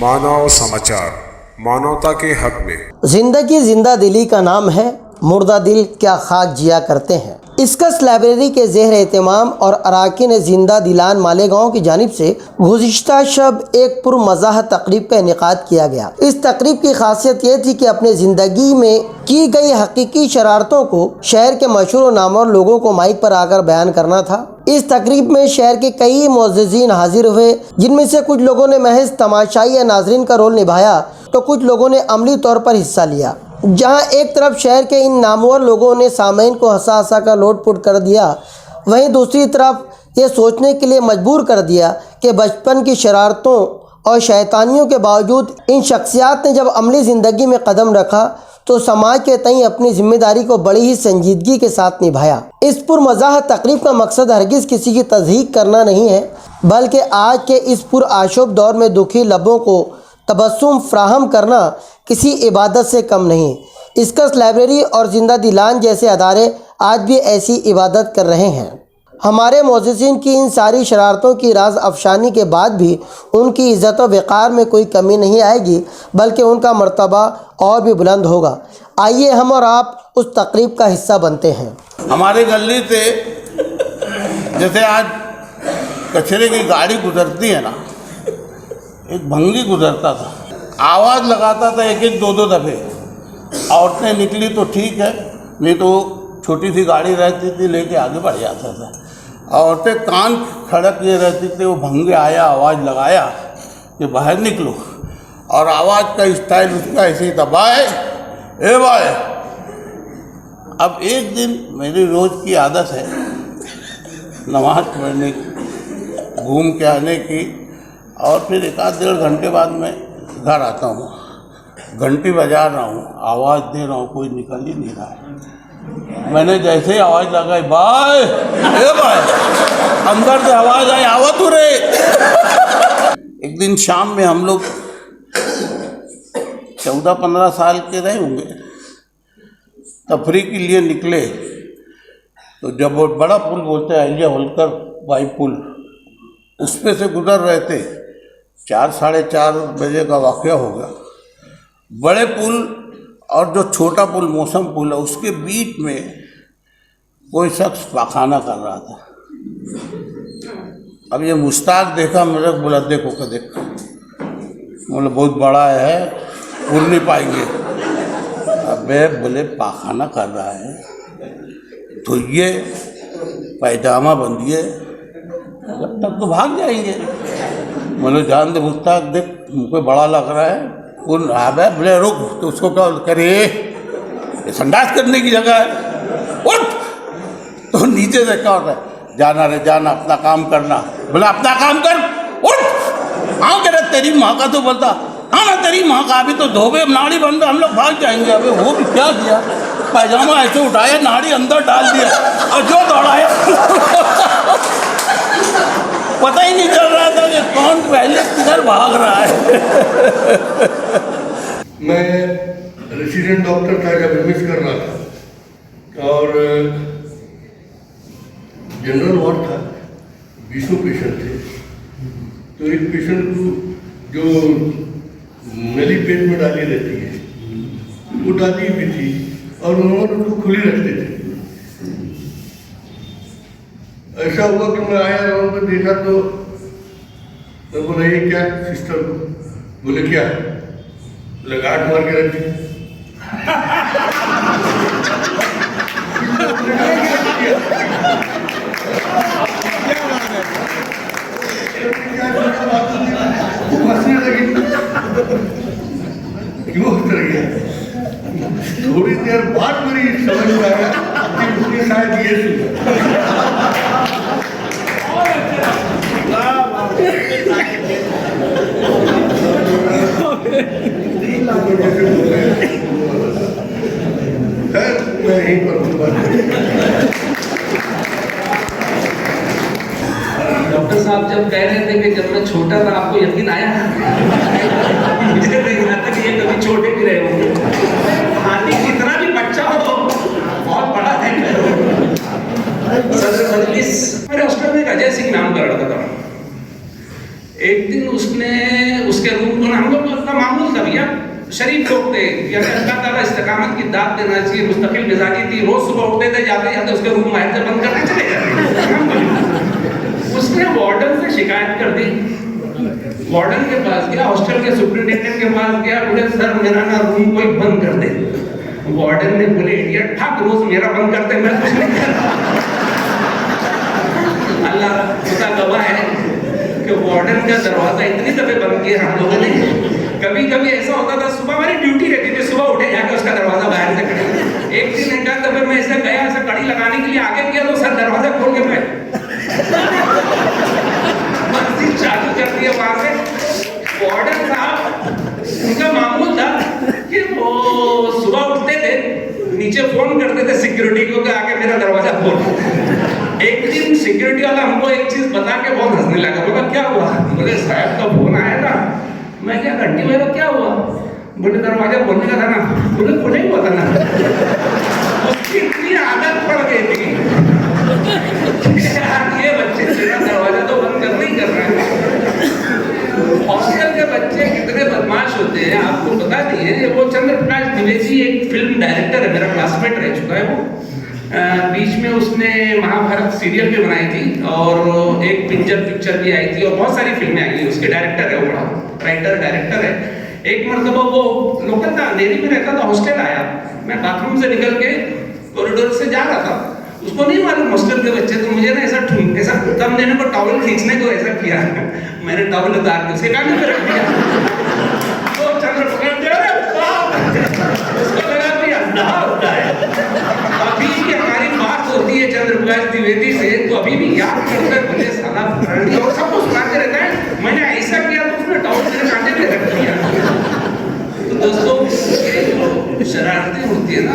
मानव समाचार, मानवता के हक में। जिंदगी जिंदा दिली का नाम है, मुर्दा दिल क्या खाक जिया करते हैं। इसकस लाइब्रेरी के ज़ेर एहतमाम और अराकीन जिंदा दिलान मालेगांव की जानिब से गुज़िश्ता शब एक पुरमज़ाह तकरीब का इनेकाद किया गया। इस तकरीब की खासियत ये थी कि अपने ज़िंदगी में की गई हकीकी शरारतों को शहर के मशहूर और नामवर लोगों को माइक पर आकर बयान करना था। इस तकरीब में शहर के कई मुअज़्ज़िज़ीन हाजिर हुए, जिनमें से कुछ लोगों ने महज तमाशाई या नाज़रीन का रोल निभाया तो कुछ लोगों ने अमली तौर पर हिस्सा लिया। जहां एक तरफ शहर के इन नामवर लोगों ने सामईन को हंसा हंसा कर लोटपुट कर दिया, वहीं दूसरी तरफ ये सोचने के लिए मजबूर कर दिया कि बचपन की शरारतों और शैतानियों के बावजूद इन शख्सियात ने जब अमली ज़िंदगी में कदम रखा तो समाज के तई अपनी जिम्मेदारी को बड़ी ही संजीदगी के साथ निभाया। इस पुरमज़ाह तकरीब का मकसद हरगिज़ किसी की तज़हीक करना नहीं है, बल्कि आज के इस पुरआशुब दौर में दुखी लबों को तबस्सुम फ्राहम करना किसी इबादत से कम नहीं। इसकस लाइब्रेरी और जिंदा दिलान जैसे अदारे आज भी ऐसी इबादत कर रहे हैं। हमारे मुअज़्ज़िज़ीन की इन सारी शरारतों की राज अफशानी के बाद भी उनकी इज़्ज़त व वक़ार में कोई कमी नहीं आएगी, बल्कि उनका मर्तबा और भी बुलंद होगा। आइए हम और आप उस तकरीब का हिस्सा बनते हैं। हमारे गली से जैसे आज कचरे की गाड़ी गुजरती है ना, एक भंगी गुजरता था, आवाज़ लगाता था एक एक दो दो दफ़े। औरतें निकली तो ठीक है, नहीं तो छोटी सी गाड़ी रहती थी लेके आगे बढ़ जाता था। औरतें कान खड़क ये रहती थी, वो भंगे आया, आवाज़ लगाया कि बाहर निकलो, और आवाज़ का स्टाइल उसका ऐसे ही था, बाय ए बाय। अब एक दिन मेरी रोज़ की आदत है नमाज पढ़ने की, घूम के आने की, और फिर एक आध डेढ़ घंटे बाद मैं घर आता हूँ। घंटी बजा रहा हूँ, आवाज़ दे रहा हूँ, कोई निकल ही नहीं रहा है। मैंने जैसे ही आवाज़ लगाई, बाय ए बाय, अंदर से आवाज़ आई, आवा तू रे। एक दिन शाम में हम लोग 14-15 साल के रहे होंगे, तफरी के लिए निकले, तो जब वो बड़ा पुल बोलते हैं अहिल्या होलकर बाई पुल, उस पे से गुजर रहे थे। 4-4:30 बजे का वाक़या होगा। बड़े पुल और जो छोटा पुल मौसम पुल है, उसके बीच में कोई शख्स पाखाना कर रहा था। अब ये मुश्ताक देखा, मेरे को बोला देखो का देख, बोले बहुत बड़ा है, उड़ नहीं पाएंगे। अबे बोले पाखाना कर रहा है, धोइए, पैजामा बंधिए, तब तो भाग जाएंगे। बोले जान दे मुश्ताक, देख मुझको बड़ा लग रहा है, उन आबे बोले रुक, तो उसको क्या करे, ये संडास करने की जगह है, उठ। तो नीचे से क्या होता है, जाना रे जाना, अपना काम करना। बोले अपना काम कर, उठ। हाँ कह रहे तेरी माँ का, तो बोलता हाँ ना तेरी माँ का, अभी तो धोबे नाड़ी बंद, हम लोग भाग जाएंगे। अबे वो भी क्या किया, पैजामा ऐसे उठाया, नाड़ी अंदर डाल दिया और जो दौड़ाया पता ही नहीं चल रहा था कि कौन पहले किधर भाग रहा है। मैं रेसिडेंट डॉक्टर था जब एमएस कर रहा था, और जनरल वार्ड था, 20 पेशेंट थे। तो एक पेशेंट को जो नली पेट में डाली रहती है, वो डाली भी थी, और उन्होंने उसको खुली रखते थे। ऐसा हुआ कि मैं आया, वहाँ पर देखा तो मैं बोला ये क्या सिस्टर को, बोले क्या, लगाट मार के रखी। हंसने लगी, क्यों हंस रही है। थोड़ी देर बाद मेरी समझ में आया कि उसने शायद ये सुना। मैं यहीं पर डॉक्टर साहब जब कह रहे थे कि जब मैं छोटा था, आपको यकीन आया? मुझे नहीं आता कि ये कभी छोटे भी रहे होंगे। हाथी जितना भी बच्चा हो बहुत बड़ा है। सदर मजलिस मेरे हॉस्टल में अजय सिंह नाम का लड़का था। एक दिन उसने उसके रूम को हम लोग शरीफ लोग थे, यानी अल्लाह ताला इस्तिकामत की दात देना चाहिए, मुस्तकिल मिजाजी थी। रोज सुबह उठते थे, जाते जाते उसके रूम बाहर से बंद करके चले जाते। उसने वार्डन से शिकायत कर दी, वार्डन के पास गया, हॉस्टल के सुपरिटेंडेंट के पास गया, बोले सर मेरा ना रूम कोई बंद कर दे। वार्डन ने बोले इडियट, भाग रोज मेरा बंद कर दे, मैं कुछ नहीं कर रहा। अल्लाह खुदा गवाह है कि वार्डन का दरवाजा इतनी दफे बंद किया हम लोगों ने। कभी कभी ऐसा होता था, सुबह हमारी ड्यूटी रहती थी, सुबह उठे जाके उसका दरवाजा बाहर से कड़ी। एक दिन एक दफे मैं ऐसे गया, ऐसे कड़ी लगाने के लिए आगे किया तो सर दरवाजा खोल के मैं मस्जिद चालू कर दिया। वहां से वार्डन साहब, उनका मामूल था कि वो सुबह उठते थे, नीचे फोन करते थे सिक्योरिटी को कि आके मेरा दरवाजा खोल। एक दिन सिक्योरिटी वाला हमको एक चीज बता के बहुत हंसने लगा। बोला क्या हुआ? बोले साहब का फोन आया था। मैं क्या घंटी मेरा क्या हुआ? बोले दरवाजा खोलने का था ना। बोले खोला ही हुआ था ना। उसकी इतनी आदत पड़ गई थी ये बच्चे मेरा दरवाजा तो बंद करना ही कर रहे हैं। हॉस्टल के बच्चे कितने बदमाश होते हैं आपको पता नहीं है। वो चंद्र प्रकाश द्विवेदी एक फिल्म डायरेक्टर है, मेरा क्लासमेट रह चुका है वो। बीच में उसने महाभारत सीरियल भी बनाई थी और एक पिंजर पिक्चर भी आई थी और बहुत सारी फिल्में आई थी। उसके डायरेक्टर है, वो बड़ा राइटर डायरेक्टर है। एक मरतबा वो लोकल था, अंधेरी में रहता था, हॉस्टल आया। मैं बाथरूम से निकल के कॉरिडोर से जा रहा था, उसको नहीं मालूम हॉस्टल के बच्चे, तो मुझे ना ऐसा दम देने को, टॉवल खींचने को ऐसा किया। मैंने टॉवल उतार के उसके कान में रख दिया। तो चंद्र उसको लगा कोई अंधा होता है। अभी भी हमारी बात होती है चंद्र प्रकाश द्विवेदी से, तो अभी भी याद करते हैं, बोले साला और सबको सुनाते रहता है मैंने ऐसा किया तो उसने टॉवल मेरे कांधे पे रख दिया। तो दोस्तों ये जो शरारतें होती है ना,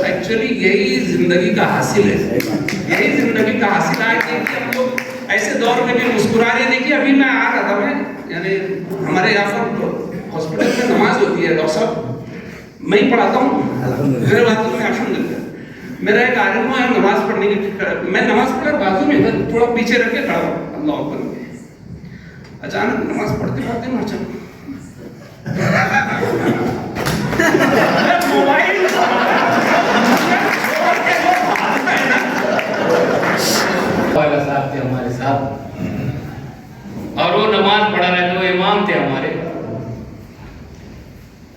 एक्चुअली यही जिंदगी का हासिल है। यही जिंदगी का हासिल है कि हम लोग ऐसे दौर में भी मुस्कुरा रहे। देखिए अभी मैं आ रहा था, मैं यानी हमारे यहाँ पर हॉस्पिटल में नमाज होती है, डॉक्टर साहब मैं ही पढ़ाता हूँ मेरे बातों में। अल्हम्दुलिल्लाह मेरा एक आलिम है नमाज पढ़ने की, मैं नमाज पढ़ा बाजू में थोड़ा पीछे रख के खड़ा हूँ, अल्लाह अकबर। अचानक नमाज पढ़ते पढ़ते मैं अचानक मोबाइल साहब थे हमारे साथ, और वो नमाज पढ़ा रहे थे, वो इमाम थे हमारे।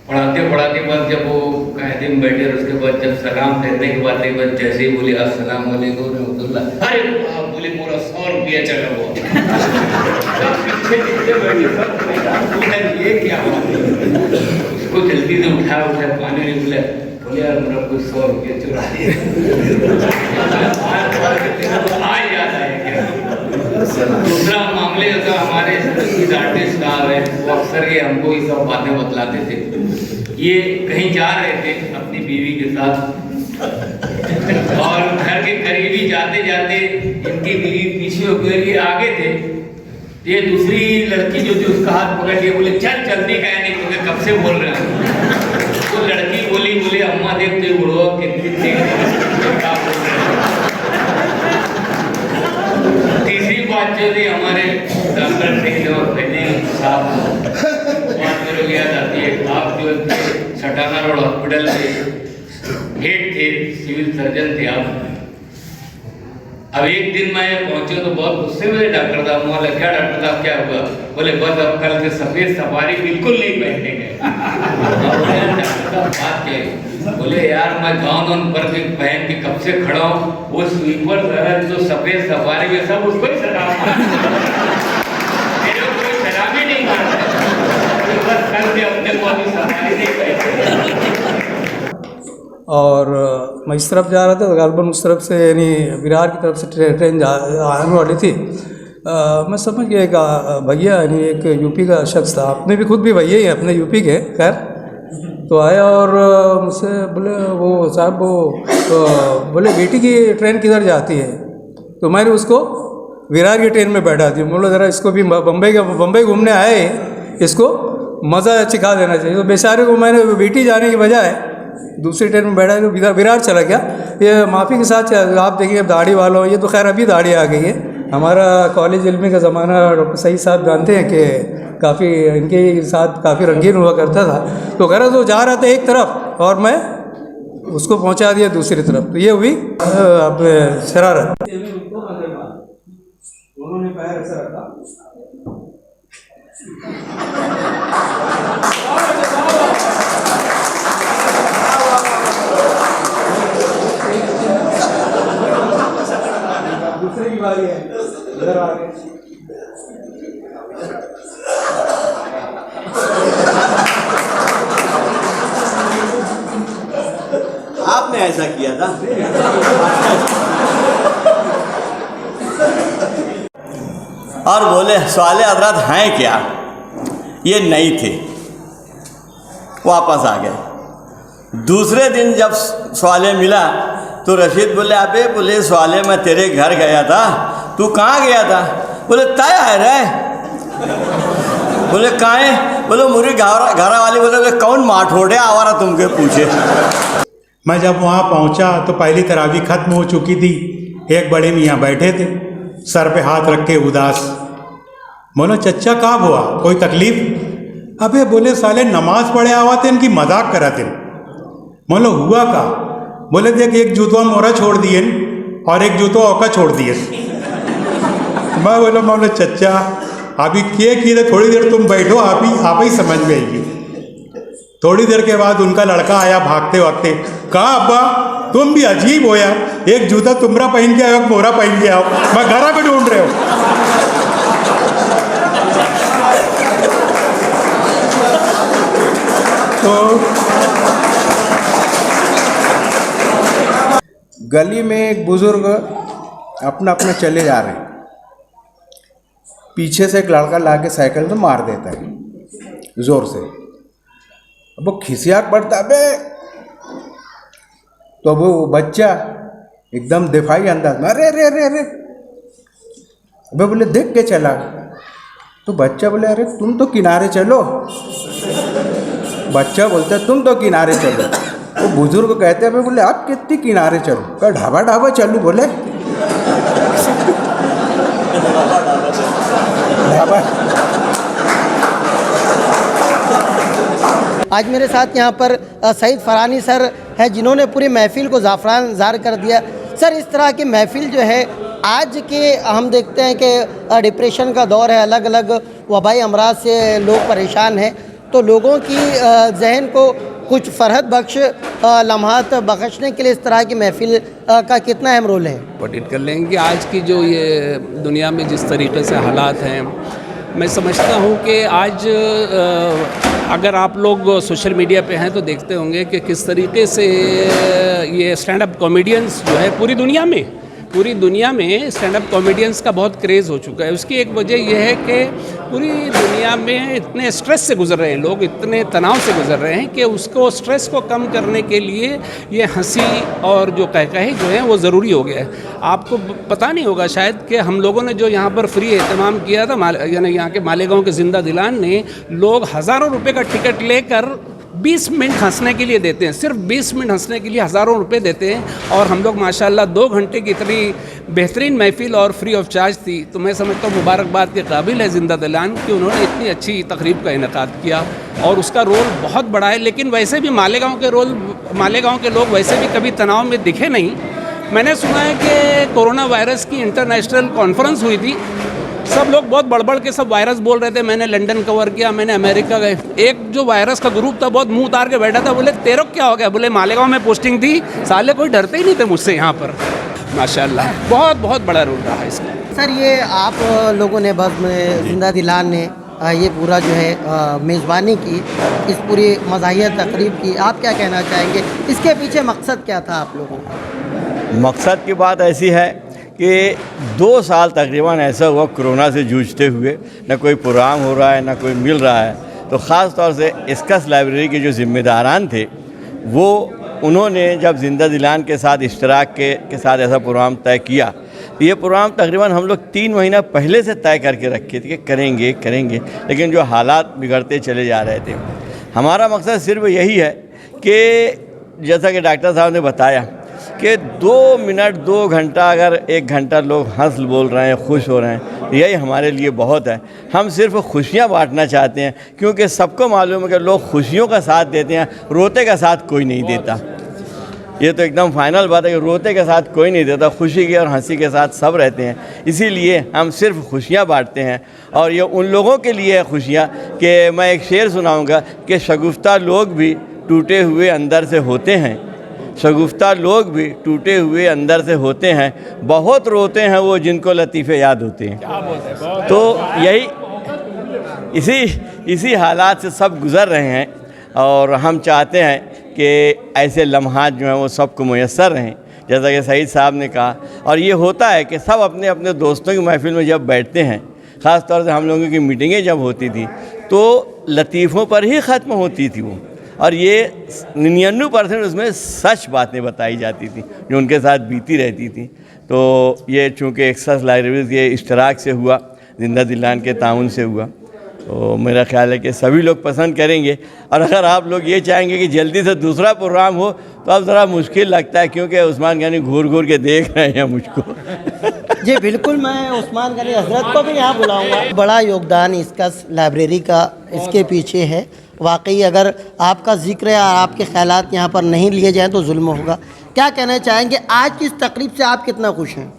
पढ़ाते पढ़ाते बाद जब वो कायदे में बैठे, उसके बाद जब सलाम देने के बाद एक बार जैसे ही बोले अस्सलाम वालेकुम रहमतुल्लाह, अरे आप बोले पूरा 100 रुपया चला हुआ। सब पीछे पीछे बैठे, सब ये क्या बात है? उसको जल्दी से उठाया पानी नहीं मिला, बोले यार मेरा कुछ 100 रुपया चुरा दिया। आज याद आया क्या? दूसरा मामले का हमारे आर्टिस्ट साहब है, वो अक्सर ये हमको ये सब बातें बतलाते थे। ये कहीं जा रहे थे अपनी बीवी के साथ और घर के करीबी जाते जाते इनकी बीवी पीछे होकर ये आगे थे। ये दूसरी लड़की जो थी उसका हाथ पकड़ के बोले चल जल्दी गए, नहीं तुम्हें कब से बोल रहे हैं। तो लड़की बोले अम्मा देखते बुढ़ो कितनी तीसरी बात जो थी हमारे डॉक्टर साहब बात मेरे को याद आती है। आप जो सटाना रोड हॉस्पिटल में हेड थे, सिविल सर्जन थे आप। अब एक दिन मैं पहुंचे तो बहुत गुस्से में डॉक्टर साहब, बोला क्या डॉक्टर साहब क्या हुआ? बोले बस अब कल से सफेद सफारी बिल्कुल नहीं पहनेंगे। डॉक्टर साहब बात क्या है? बोले यार मैं गाउन पर के पहन के कब से खड़ा हूँ, वो स्वीपर सरहद जो सफेद सफारी में सब उसको ही सलाम मेरे कोई सलाम ही नहीं करता, बस कल से अपने को अभी सफारी नहीं पहने। और मैं इस तरफ जा रहा था, गालबन उस तरफ से यानी विरार की तरफ से ट्रेन आने वाली थी। मैं समझ गया एक भैया यानी एक यूपी का शख्स था, अपने भी खुद भी भैया ही हैं अपने यूपी के, खैर तो आया और मुझसे बोले वो साहब वो बोले बेटी की ट्रेन किधर जाती है? तो मैंने उसको विरार की ट्रेन में बैठा दी। बोला ज़रा इसको भी बम्बई घूमने आए, इसको मज़ा सिखा देना चाहिए। तो बेचारे को मैंने बेटी जाने के बजाय दूसरी ट्रेन में बैठा तो विरार चला गया। ये माफ़ी के साथ आप देखिए दाढ़ी वालों, ये तो खैर अभी दाढ़ी आ गई है। हमारा कॉलेज इल्मी का ज़माना डॉक्टर सईद साहब जानते हैं कि काफ़ी इनके साथ काफ़ी रंगीन हुआ करता था। तो गरज वो जा रहा था एक तरफ और मैं उसको पहुंचा दिया दूसरी तरफ, तो ये हुई अपने शरारत। उन्होंने पैर ऐसा रखा, दूसरे की बारी है, इधर आ गए। आपने ऐसा किया था? और बोले सवाले हजरत हैं क्या? ये नहीं थे, वापस आ गए। दूसरे दिन जब सवाले मिला तो रशीद बोले अबे बोले सवाले मैं तेरे घर गया था, तू कहाँ गया था? बोले तय है रे। बोले कहाँ है? बोले मुरी घर वाली बोले कौन माठोड़े आवारा तुमके पूछे। मैं जब वहाँ पहुँचा तो पहली तरावी ख़त्म हो चुकी थी। एक बड़े मियाँ बैठे थे, सर पे हाथ रख के उदास। बोलो चच्चा कहाँ हुआ, कोई तकलीफ? अबे बोले साले नमाज पढ़े आवा थे, इनकी मजाक करा थे। बोलो हुआ का? बोले देख एक जूतवा मोरा छोड़ दिए और एक जूतवा औका छोड़ दिए। मैं बोलो चच्चा अभी के किए थे, थोड़ी देर तुम बैठो, आप ही समझ में आएगी। थोड़ी देर के बाद उनका लड़का आया भागते भागते, कहा अब्बा तुम भी अजीब हो यार, एक जूता तुमरा पहन के आओ, एक मोरा पहन के आओ, मैं घरा पे ढूंढ रहे हो। तो गली में एक बुजुर्ग अपना चले जा रहे हैं, पीछे से एक लड़का लाके साइकिल तो मार देता है जोर से। अब वो खिसियात पड़ता बे, तो वो बच्चा एकदम दिफाई अंदाज में अरे रे रे रे, अबे बोले देख के चला। तो बच्चा बोले अरे तुम तो किनारे चलो। बच्चा बोलता तुम तो किनारे चलो। तो बुजुर्ग कहते हैं बोले आप कितनी किनारे चलो? क्या ढाबा ढाबा चलूँ? बोले ढाबा। आज मेरे साथ यहाँ पर सईद फरानी सर हैं, जिन्होंने पूरी महफिल को ज़ाफ़रान ज़ार कर दिया। सर इस तरह की महफिल जो है आज के हम देखते हैं कि डिप्रेशन का दौर है, अलग अलग वबाई अमराज से लोग परेशान हैं, तो लोगों की जहन को कुछ फरहत बख्श लम्हात बख्शने के लिए इस तरह की महफिल का कितना अहम रोल है? पॉइंट कर लेंगे कि आज की जो ये दुनिया में जिस तरीके से हालात हैं, मैं समझता हूँ कि आज अगर आप लोग सोशल मीडिया पे हैं तो देखते होंगे कि किस तरीके से ये स्टैंड अप कॉमेडियंस जो है पूरी दुनिया में स्टैंड अप कॉमेडियंस का बहुत क्रेज़ हो चुका है। उसकी एक वजह यह है कि पूरी दुनिया में इतने स्ट्रेस से गुजर रहे हैं लोग, इतने तनाव से गुजर रहे हैं कि उसको स्ट्रेस को कम करने के लिए ये हंसी और जो कहकही जो है वो ज़रूरी हो गया है। आपको पता नहीं होगा शायद कि हम लोगों ने जो यहाँ पर फ्री एहतमाम किया था, यानी यहाँ के मालेगांव के जिंदा दिलान ने, लोग हज़ारों रुपये का टिकट लेकर 20 मिनट हंसने के लिए देते हैं, सिर्फ 20 मिनट हंसने के लिए हज़ारों रुपए देते हैं। और हम लोग माशाल्लाह 2 घंटे की इतनी बेहतरीन महफिल और फ्री ऑफ चार्ज थी, तो मैं समझता हूँ मुबारकबाद के काबिल है जिंदा दिलान कि उन्होंने इतनी अच्छी तकरीब का इनेकाद किया और उसका रोल बहुत बड़ा है। लेकिन वैसे भी मालेगांव के लोग वैसे भी कभी तनाव में दिखे नहीं। मैंने सुना है कि कोरोना वायरस की इंटरनेशनल कॉन्फ्रेंस हुई थी, सब लोग बहुत बढ़ के सब वायरस बोल रहे थे। मैंने लंदन कवर किया, मैंने अमेरिका गए, एक जो वायरस का ग्रुप था बहुत मुंह उतार के बैठा था, बोले तेरे को क्या हो गया? बोले मालेगांव में पोस्टिंग थी, साले कोई डरते ही नहीं थे मुझसे यहाँ पर। माशाल्लाह बहुत बड़ा रोल रहा है इसका। सर ये आप लोगों ने बज़्म जिंदा दिलान ने ये पूरा जो है मेज़बानी की, इस पूरी मज़ाहिया तकरीब की, आप क्या कहना चाहेंगे? इसके पीछे मकसद क्या था आप लोगों का? मकसद की बात ऐसी है कि 2 साल तकरीबन ऐसा हुआ कोरोना से जूझते हुए, न कोई प्रोग्राम हो रहा है न कोई मिल रहा है, तो ख़ास तौर से इसकस लाइब्रेरी के जो ज़िम्मेदारान थे वो उन्होंने जब जिंदा दिलान के साथ इश्तराक के साथ ऐसा प्रोग्राम तय किया, तो ये प्रोग्राम तकरीबन हम लोग 3 महीना पहले से तय करके रखे थे कि करेंगे, लेकिन जो हालात बिगड़ते चले जा रहे थे। हमारा मकसद सिर्फ यही है कि जैसा कि डॉक्टर साहब ने बताया कि 2 मिनट 2 घंटा अगर 1 घंटा लोग हंस बोल रहे हैं, खुश हो रहे हैं, यही हमारे लिए बहुत है। हम सिर्फ खुशियाँ बांटना चाहते हैं, क्योंकि सबको मालूम है कि लोग खुशियों का साथ देते हैं, रोते का साथ कोई नहीं देता। ये तो एकदम फाइनल बात है कि रोते के साथ कोई नहीं देता, खुशी के और हंसी के साथ सब रहते हैं। इसीलिए हम सिर्फ खुशियाँ बांटते हैं, और ये उन लोगों के लिए है खुशियाँ कि मैं एक शेर सुनाऊंगा कि शगुफ्ता लोग भी टूटे हुए अंदर से होते हैं, शगुफ्ता लोग भी टूटे हुए अंदर से होते हैं, बहुत रोते हैं वो जिनको लतीफ़े याद होते हैं। तो यही इसी हालात से सब गुज़र रहे हैं, और हम चाहते हैं कि ऐसे लम्हात जो हैं वो सबको मुयस्सर रहें, जैसा कि सईद साहब ने कहा। और ये होता है कि सब अपने अपने दोस्तों की महफ़िल में जब बैठते हैं, ख़ास तौर से हम लोगों की मीटिंगें जब होती थी, तो लतीफ़ों पर ही ख़त्म होती थी वो, और ये 99% उसमें सच बातें बताई जाती थी जो उनके साथ बीती रहती थी। तो ये चूँकि एक्सेस लाइब्रेरी के इश्तराक से हुआ, जिंदा दिलान के ताउन से हुआ, तो मेरा ख्याल है कि सभी लोग पसंद करेंगे। और अगर आप लोग ये चाहेंगे कि जल्दी से दूसरा प्रोग्राम हो, तो अब ज़रा मुश्किल लगता है, क्योंकि उस्मान गनी घूर घूर के देख रहे हैं मुझको। जी बिल्कुल, मैं उस्मान गनी हजरत को भी यहाँ बुलाऊंगा। बड़ा योगदान इसका लाइब्रेरी का इसके पीछे है। वाकई अगर आपका जिक्र है और आपके ख्यालात यहाँ पर नहीं लिए जाएँ तो जुल्म होगा। क्या कहना चाहेंगे आज की इस तकरीब से, आप कितना खुश हैं?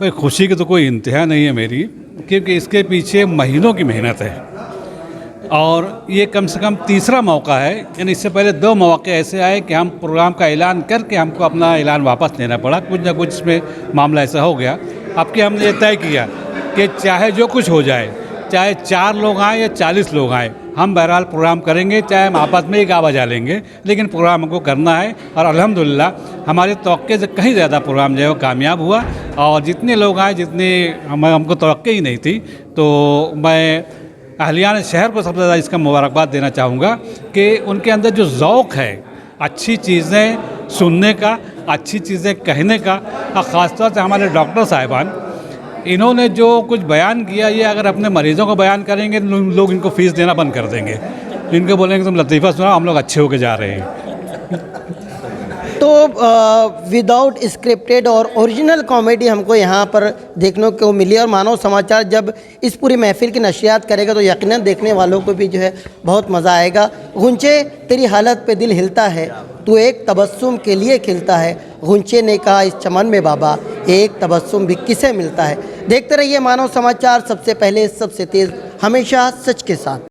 भाई खुशी की तो कोई इंतहा नहीं है मेरी, क्योंकि इसके पीछे महीनों की मेहनत है, और ये कम से कम तीसरा मौका है। यानी इससे पहले 2 मौके ऐसे आए कि हम प्रोग्राम का ऐलान करके हमको अपना ऐलान वापस लेना पड़ा, कुछ ना कुछ इसमें मामला ऐसा हो गया। अब कि हमने ये तय किया कि चाहे जो कुछ हो जाए, चाहे 4 लोग आएँ या 40 लोग आएँ, हम बहरहाल प्रोग्राम करेंगे, चाहे हम आपस में एक आवाज़ लेंगे, लेकिन प्रोग्राम हमको करना है। और अल्हम्दुलिल्लाह हमारे तवक्के से कहीं ज़्यादा प्रोग्राम जो है वो कामयाब हुआ, और जितने लोग आए, जितने हमको तवक्के ही नहीं थी। तो मैं अहलियान शहर को सबसे ज़्यादा इसका मुबारकबाद देना चाहूँगा कि उनके अंदर जो ज़ौक़ है अच्छी चीज़ें सुनने का, अच्छी चीज़ें कहने का, और ख़ासतौर से हमारे डॉक्टर साहिबान, इन्होंने जो कुछ बयान किया, ये अगर अपने मरीज़ों को बयान करेंगे तो लोग इनको फ़ीस देना बंद कर देंगे। इनको बोलेंगे तुम लतीफ़ा सुनाओ, हम लोग अच्छे होके जा रहे हैं। तो विदाउट स्क्रिप्टेड और ओरिजिनल कॉमेडी हमको यहाँ पर देखने को मिली, और मानव समाचार जब इस पूरी महफिल की नशरियात करेगा तो यकीनन देखने वालों को भी जो है बहुत मज़ा आएगा। गुंचे तेरी हालत पे दिल हिलता है, तू एक तबस्सुम के लिए खिलता है। गुंचे ने कहा इस चमन में बाबा, एक तबस्सुम भी किसे मिलता है। देखते रहिए मानव समाचार, सबसे पहले सबसे तेज़, हमेशा सच के साथ।